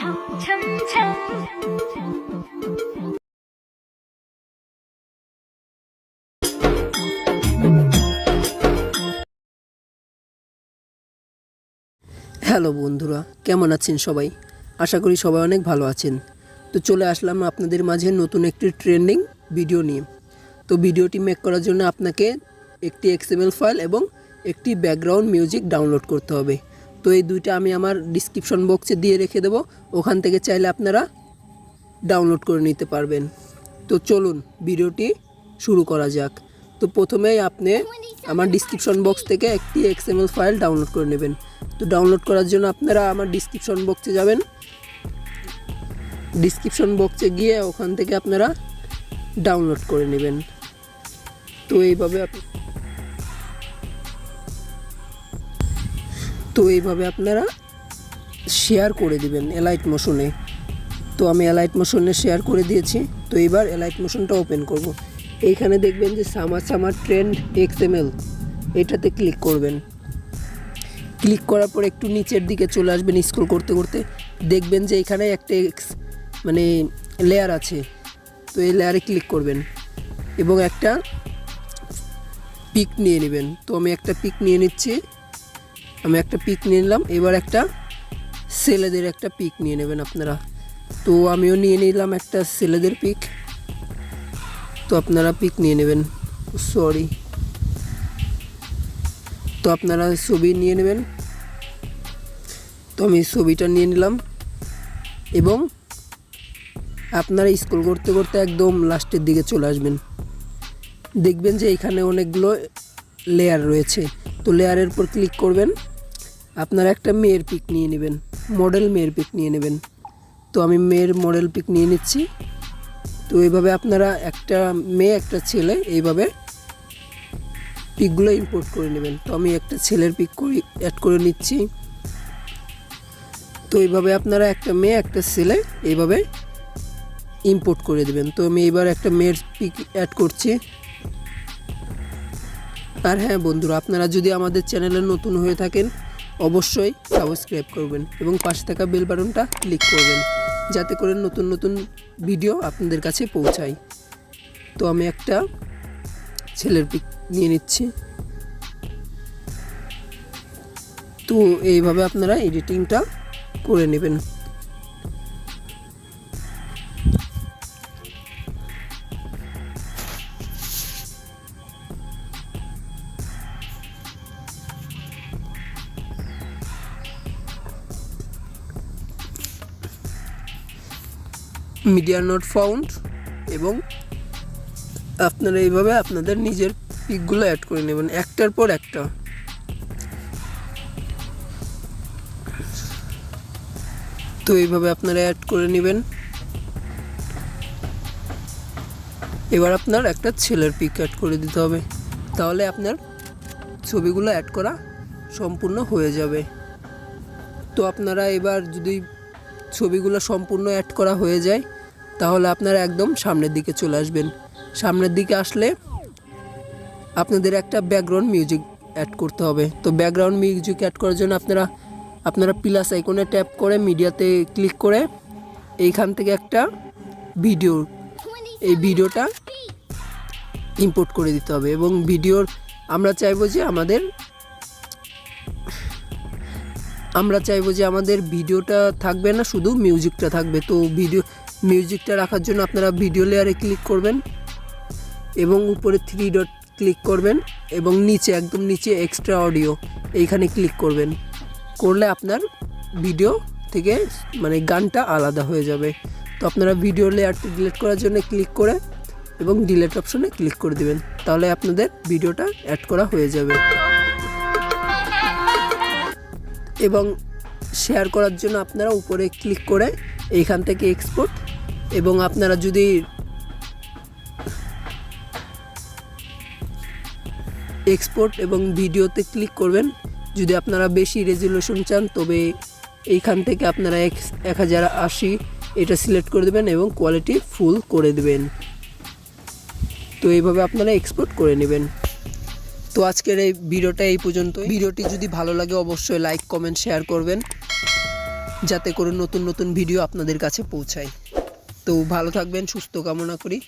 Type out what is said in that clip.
Cham Cham Cham. Hello বন্ধুরা, কেমন আছেন সবাই? আশা করি সবাই অনেক ভালো আছেন। তো চলে আসলাম আপনাদের মাঝে নতুন একটি ট্রেন্ডিং ভিডিও নিয়ে। তো ভিডিওটি মেক করার জন্য আপনাকে একটি XML ফাইল এবং একটি ব্যাকগ্রাউন্ড মিউজিক ডাউনলোড করতে হবে। তো এই দুইটা আমি আমার ডিসক্রিপশন বক্সে দিয়ে রেখে দেবো, ওখান থেকে চাইলে আপনারা ডাউনলোড করে নিতে পারবেন। তো চলুন ভিডিওটি শুরু করা যাক। তো প্রথমেই আপনি আমার ডিসক্রিপশন বক্স থেকে একটি XML ফাইল ডাউনলোড করে নেবেন। তো ডাউনলোড করার জন্য আপনারা আমার ডিসক্রিপশন বক্সে যাবেন। ডিসক্রিপশন বক্সে গিয়ে ওখান থেকে আপনারা ডাউনলোড করে নেবেন। তো এইভাবে আপনারা শেয়ার করে দিবেন এলাইট মোশনে। তো আমি এলাইট মোশনে শেয়ার করে দিয়েছি। তো এবার এলাইট মোশনটা ওপেন করব। এইখানে দেখবেন যে সামার ট্রেন্ড XML, এটাতে ক্লিক করবেন। ক্লিক করার পর একটু নিচের দিকে চলে আসবেন, স্ক্রল করতে করতে দেখবেন যে এখানে একটা লেয়ার আছে। তো এই লেয়ারে ক্লিক করবেন এবং একটা পিক নিয়ে নেবেন। তো আমি একটা পিক নিয়ে নিচ্ছি, আমি একটা পিক নিয়ে নিলাম। এবার একটা ছেলেদের একটা পিক নিয়ে নেবেন আপনারা। তো আমিও নিয়ে নিলাম একটা ছেলেদের পিক। তো আপনারা পিক নিয়ে নেবেন, তো আপনারা ছবি নিয়ে নেবেন। তো আমি ছবিটা নিয়ে নিলাম এবং আপনারা স্ক্রল করতে করতে একদম লাস্টের দিকে চলে আসবেন। দেখবেন যে এখানে অনেকগুলো লেয়ার রয়েছে। তো লেয়ারের উপর ক্লিক করবেন। আপনারা একটা মেয়ের পিক নিয়ে নেবেন, মডেল মেয়ের পিক নিয়ে নেবেন। তো আমি মেয়ের মডেল পিক নিয়ে নিচ্ছি। তো এইভাবে আপনারা একটা মেয়ে একটা ছেলে এইভাবে পিকগুলো ইম্পোর্ট করে নেবেন। তো আমি একটা ছেলের পিক অ্যাড করে নিচ্ছি। তো এইভাবে আপনারা একটা মেয়ে একটা ছেলে এইভাবে ইম্পোর্ট করে দেবেন। তো আমি এবার একটা মেয়ের পিক অ্যাড করছি। আর হ্যাঁ বন্ধুরা, আপনারা যদি আমাদের চ্যানেলে নতুন হয়ে থাকেন অবশ্যই সাবস্ক্রাইব করবেন এবং পাশে থাকা বেল বাটনটা ক্লিক করবেন, যাতে করে নতুন নতুন ভিডিও আপনাদের কাছে পৌঁছায়। তো আমি একটা ছেলের পিক নিয়ে নিচ্ছি। তো এইভাবে আপনারা এডিটিংটা করে নেবেন। মিডিয়া নট ফাউন্ড, এবং আপনারা এইভাবে আপনাদের নিজের পিকগুলো অ্যাড করে নেবেন একটার পর একটা। তো এইভাবে আপনারা অ্যাড করে নেবেন। এবার আপনার একটা ছেলের পিক অ্যাড করে দিতে হবে, তাহলে আপনার ছবিগুলো অ্যাড করা সম্পূর্ণ হয়ে যাবে। তো আপনারা এবার যদি ছবিগুলো সম্পূর্ণ অ্যাড করা হয়ে যায় তাহলে আপনারা একদম সামনের দিকে চলে আসবেন। সামনের দিকে আসলে আপনাদের একটা ব্যাকগ্রাউন্ড মিউজিক অ্যাড করতে হবে। তো ব্যাকগ্রাউন্ড মিউজিক অ্যাড করার জন্য আপনারা প্লাস আইকনে ট্যাপ করে মিডিয়াতে ক্লিক করে এইখান থেকে একটা ভিডিওটা ইম্পোর্ট করে দিতে হবে। এবং আমরা চাইবো যে আমাদের ভিডিওটা থাকবে না, শুধু মিউজিকটা থাকবে। তো মিউজিকটা রাখার জন্য আপনারা ভিডিও লেয়ারে ক্লিক করবেন এবং উপরে 3 ডট ক্লিক করবেন এবং একদম নিচে এক্সট্রা অডিও এইখানে ক্লিক করবেন। করলে আপনার ভিডিও থেকে গানটা আলাদা হয়ে যাবে। তো আপনারা ভিডিও লেয়ারটি ডিলিট করার জন্য ক্লিক করে এবং ডিলিট অপশনে ক্লিক করে দিবেন, তাহলে আপনাদের ভিডিওটা অ্যাড করা হয়ে যাবে। এবং শেয়ার করার জন্য আপনারা উপরে ক্লিক করে এইখান থেকে এক্সপোর্ট, এবং আপনারা যদি এক্সপোর্ট এবং ভিডিওতে ক্লিক করবেন। যদি আপনারা বেশি রেজুলেশন চান তবে এইখান থেকে আপনারা 1080 এটা সিলেক্ট করে দেবেন এবং কোয়ালিটি ফুল করে দেবেন। তো এইভাবে আপনারা এক্সপোর্ট করে নেবেন। তো আজকের এই ভিডিওটা এই পর্যন্ত। ভিডিওটি যদি ভালো লাগে অবশ্যই লাইক কমেন্ট শেয়ার করবেন। যাতে করে নতুন নতুন ভিডিও আপনাদের কাছে পৌঁছায়। তো ভালো থাকবেন, সুস্থ কামনা করি।